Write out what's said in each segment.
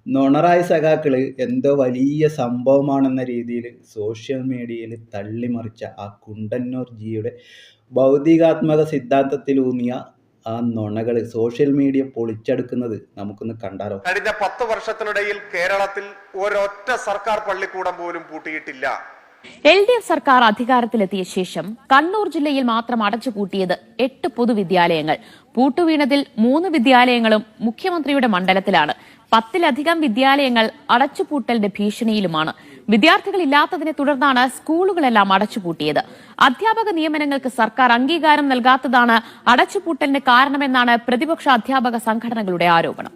നുണറായ സഖാക്കള് എന്തോ വലിയ സംഭവമാണെന്ന രീതിയിൽ സോഷ്യൽ മീഡിയയിൽ തള്ളിമറിച്ച ആ കുണ്ടന്നൂർ ജിയുടെ ഭൗതികാത്മക സിദ്ധാന്തത്തിലൂന്നിയ ആ നുണകൾ സോഷ്യൽ മീഡിയ പൊളിച്ചെടുക്കുന്നത് നമുക്കൊന്ന് കണ്ടാലോ. കഴിഞ്ഞ 10 വർഷത്തിനിടയിൽ കേരളത്തിൽ ഒരൊറ്റ സർക്കാർ പള്ളിക്കൂടം പോലും പൂട്ടിയിട്ടില്ല. LDF സർക്കാർ അധികാരത്തിലെത്തിയ ശേഷം കണ്ണൂർ ജില്ലയിൽ മാത്രം അടച്ചുപൂട്ടിയത് 8 പൊതുവിദ്യാലയങ്ങൾ. പൂട്ടുവീണതിൽ 3 വിദ്യാലയങ്ങളും മുഖ്യമന്ത്രിയുടെ മണ്ഡലത്തിലാണ്. 10-ലധികം വിദ്യാലയങ്ങൾ അടച്ചുപൂട്ടലിന്റെ ഭീഷണിയിലുമാണ്. വിദ്യാർത്ഥികളില്ലാത്തതിനെ തുടർന്നാണ് സ്കൂളുകളെല്ലാം അടച്ചുപൂട്ടിയത്. അധ്യാപക നിയമനങ്ങൾക്ക് സർക്കാർ അംഗീകാരം നൽകാത്തതാണ് അടച്ചുപൂട്ടലിന് കാരണമെന്നാണ് പ്രതിപക്ഷ അധ്യാപക സംഘടനകളുടെ ആരോപണം.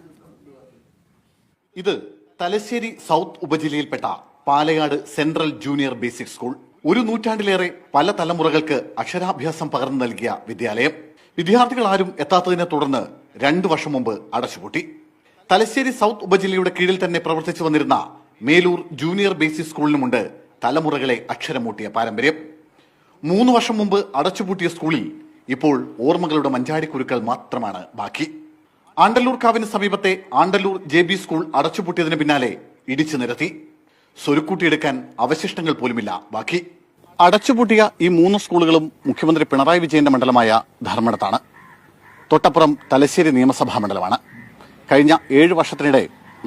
ഇത് തലശ്ശേരി സൗത്ത് ഉപജില്ലയിൽപ്പെട്ട Palayad central junior basic school. ഒരു നൂറ്റാണ്ടിലേറെ പല തലമുറകൾക്ക് അക്ഷരാഭ്യാസം പകർന്നു നൽകിയ വിദ്യാലയം വിദ്യാർത്ഥികൾ ആരും എത്താത്തതിനെ തുടർന്ന് 2 വർഷം മുമ്പ് അടച്ചുപൂട്ടി. തലശ്ശേരി സൗത്ത് ഉപജില്ലയുടെ കീഴിൽ തന്നെ പ്രവർത്തിച്ചു വന്നിരുന്ന മേലൂർ ജൂനിയർ ബേസിക് സ്കൂളിനുമുണ്ട് തലമുറകളെ അക്ഷരമൂട്ടിയ പാരമ്പര്യം. 3 വർഷം മുമ്പ് അടച്ചുപൂട്ടിയ സ്കൂളിൽ ഇപ്പോൾ ഓർമ്മകളുടെ മഞ്ചാടിക്കുരുക്കൾ മാത്രമാണ് ബാക്കി. ആണ്ടല്ലൂർ കാവിന് സമീപത്തെ ആണ്ടല്ലൂർ JB സ്കൂൾ അടച്ചുപൂട്ടിയതിന് പിന്നാലെ ഇടിച്ചു നിരത്തി. സ്വരുക്കൂട്ടിയെടുക്കാൻ അവശിഷ്ടങ്ങൾ പോലുമില്ല ബാക്കി. അടച്ചുപൂട്ടിയ ഈ 3 സ്കൂളുകളും മുഖ്യമന്ത്രി പിണറായി വിജയന്റെ മണ്ഡലമായ ധർമ്മടത്താണ്. തൊട്ടപ്പുറം തലശ്ശേരി നിയമസഭാ മണ്ഡലമാണ്. കഴിഞ്ഞ 7 വർഷത്തിനിടെ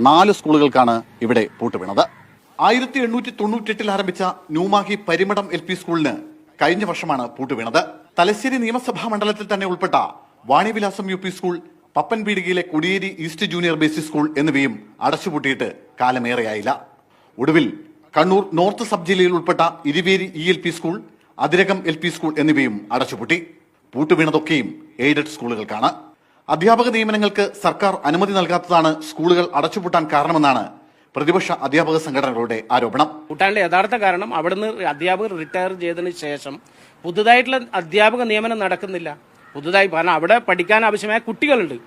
4 സ്കൂളുകൾക്കാണ് ഇവിടെ പൂട്ടുവീണത്. 1898 ആരംഭിച്ച ന്യൂമാഹി പരിമടം LP സ്കൂളിന് കഴിഞ്ഞ വർഷമാണ് പൂട്ടുവീണത്. തലശ്ശേരി നിയമസഭാ മണ്ഡലത്തിൽ തന്നെ ഉൾപ്പെട്ട വാണിവിലാസം UP സ്കൂൾ, പപ്പൻപീടികയിലെ Kodiyeri east junior basic school എന്നിവയും അടച്ചുപൂട്ടിയിട്ട് കാലമേറെയായില്ല. ഒടുവിൽ കണ്ണൂർ നോർത്ത് സബ് ജില്ലയിൽ ഉൾപ്പെട്ട Iruveri ELP school, Athirakam LP school എന്നിവയും അടച്ചുപൂട്ടി. പൂട്ടുവീണതൊക്കെയും എയ്ഡഡ് സ്കൂളുകൾക്കാണ്. അധ്യാപക നിയമനങ്ങൾക്ക് സർക്കാർ അനുമതി നൽകാത്തതാണ് സ്കൂളുകൾ അടച്ചുപൂട്ടാൻ കാരണമെന്നാണ് പ്രതിപക്ഷ അധ്യാപക സംഘടനകളുടെ ആരോപണം. പൂട്ടാനുള്ള യഥാർത്ഥ കാരണം അവിടുന്ന് അധ്യാപകർ റിട്ടയർ ചെയ്തതിനു ശേഷം പുതുതായിട്ടുള്ള അധ്യാപക നിയമനം നടക്കുന്നില്ല. പുതുതായി കാരണം അവിടെ പഠിക്കാൻ ആവശ്യമായ കുട്ടികളുണ്ട്.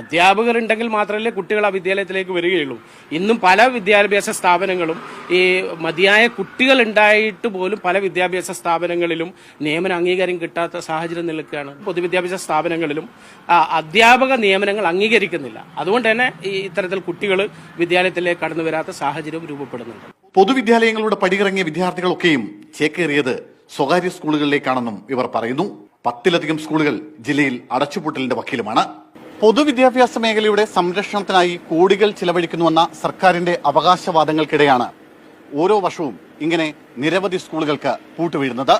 അധ്യാപകരുണ്ടെങ്കിൽ മാത്രമല്ലേ കുട്ടികൾ ആ വിദ്യാലയത്തിലേക്ക് വരികയുള്ളൂ. ഇന്നും പല വിദ്യാഭ്യാസ സ്ഥാപനങ്ങളും ഈ മതിയായ കുട്ടികൾ ഉണ്ടായിട്ട് പോലും പല വിദ്യാഭ്യാസ സ്ഥാപനങ്ങളിലും നിയമന അംഗീകാരം കിട്ടാത്ത സാഹചര്യം നിൽക്കുകയാണ്. പൊതുവിദ്യാഭ്യാസ സ്ഥാപനങ്ങളിലും അധ്യാപക നിയമനങ്ങൾ അംഗീകരിക്കുന്നില്ല. അതുകൊണ്ട് തന്നെ ഈ ഇത്തരത്തിൽ കുട്ടികൾ വിദ്യാലയത്തിലേക്ക് കടന്നു വരാത്ത സാഹചര്യം രൂപപ്പെടുന്നുണ്ട്. പൊതുവിദ്യാലയങ്ങളുടെ പടിയിറങ്ങിയ വിദ്യാർത്ഥികളൊക്കെയും ചേക്കേറിയത് സ്വകാര്യ സ്കൂളുകളിലേക്കാണെന്നും ഇവർ പറയുന്നു. 10-ലധികം സ്കൂളുകൾ ജില്ലയിൽ അടച്ചുപൂട്ടലിന്റെ വക്കീലുമാണ്. പൊതുവിദ്യാഭ്യാസ മേഖലയുടെ സംരക്ഷണത്തിനായി കോടികൾ ചിലവഴിക്കുന്നുവെന്ന സർക്കാരിന്റെ അവകാശവാദങ്ങൾക്കിടെയാണ് ഓരോ വർഷവും ഇങ്ങനെ നിരവധി സ്കൂളുകൾക്ക് പൂട്ടുവീഴുന്നത്.